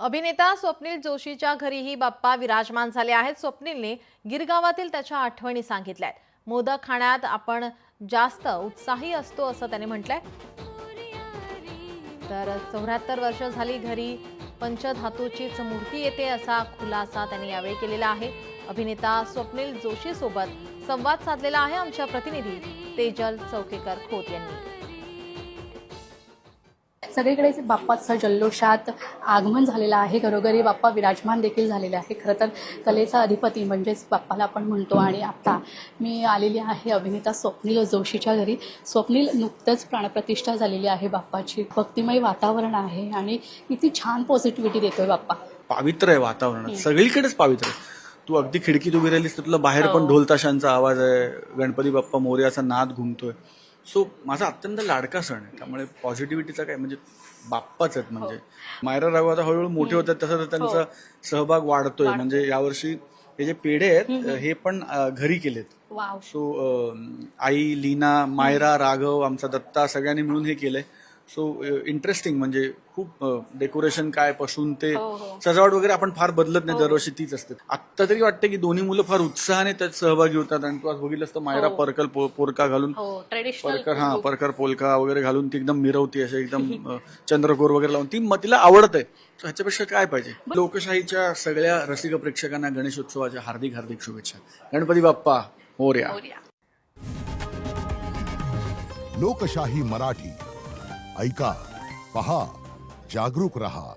अभिनेता स्वप्नील जोशीच्या घरीही बाप्पा विराजमान झाले आहेत। स्वप्नीलने गिरगावातील त्याच्या आठवणी सांगितल्या आहेत। मोदक खाण्यात आपण जास्त उत्साही असतो असं त्याने म्हटलंय। तर 74 वर्ष झाली घरी पंचधातूचीच मूर्ती येते असा खुलासा त्यांनी यावेळी केलेला आहे। अभिनेता स्वप्नील जोशी सोबत संवाद साधलेला आहे आमच्या प्रतिनिधी तेजल चौकेकर खोत यांनी। सगळीकडेच बाप्पाचं जल्लोषात आगमन झालेलं आहे। घरोघरी बाप्पा विराजमान देखील झालेले आहे। खरं तर कलेचा अधिपती म्हणजेच बाप्पाला आपण म्हणतो। आणि आता मी आलेली आहे अभिनेता स्वप्नील जोशीच्या घरी। स्वप्नील नुकतंच प्राणप्रतिष्ठा झालेली आहे बाप्पाची। भक्तिमय वातावरण आहे आणि किती छान पॉझिटिव्हिटी देतोय बाप्पा। पवित्र आहे वातावरण, सगळीकडेच पवित्र आहे। तू अगदी खिडकीत उभी राहिलीस तर तुला बाहेर पण ढोल ताशांचा आवाज आहे, गणपती बाप्पा मोरयाचा नाद घुमतोय। सो माझा अत्यंत लाडका सण आहे, त्यामुळे पॉझिटिव्हिटीचा काय म्हणजे बाप्पाच आहेत। म्हणजे मायरा राघव आता हळूहळू मोठे होतात तसं त्यांचा सहभाग वाढतोय। म्हणजे यावर्षी हे जे पेढे आहेत हे पण घरी केलेत। सो आई, लीना, मायरा, राघव, आमचा दत्ता सगळ्यांनी मिळून हे केलंय। सो इंटरेस्टिंग, म्हणजे खूप डेकोरेशन काय पासून ते सजावट वगैरे आपण फार बदलत नाही, दरवर्षी तीच असते। आता तरी वाटतं की दोन्ही मुलं फार उत्साहाने त्यात सहभागी होतात। आणि तू आज बघितलंस तर मायरा पर्कल पोरका घालून, परकर पोलका वगैरे घालून ती एकदम मिरवती, असे एकदम चंद्रकोर वगैरे लावून ती तिला आवडत आहे। ह्याच्यापेक्षा काय पाहिजे। लोकशाहीच्या सगळ्या रसिक प्रेक्षकांना गणेशोत्सवाच्या हार्दिक हार्दिक शुभेच्छा। गणपती बाप्पा मोरया। लोकशाही मराठी ऐका, पहा, जागरूक रहा।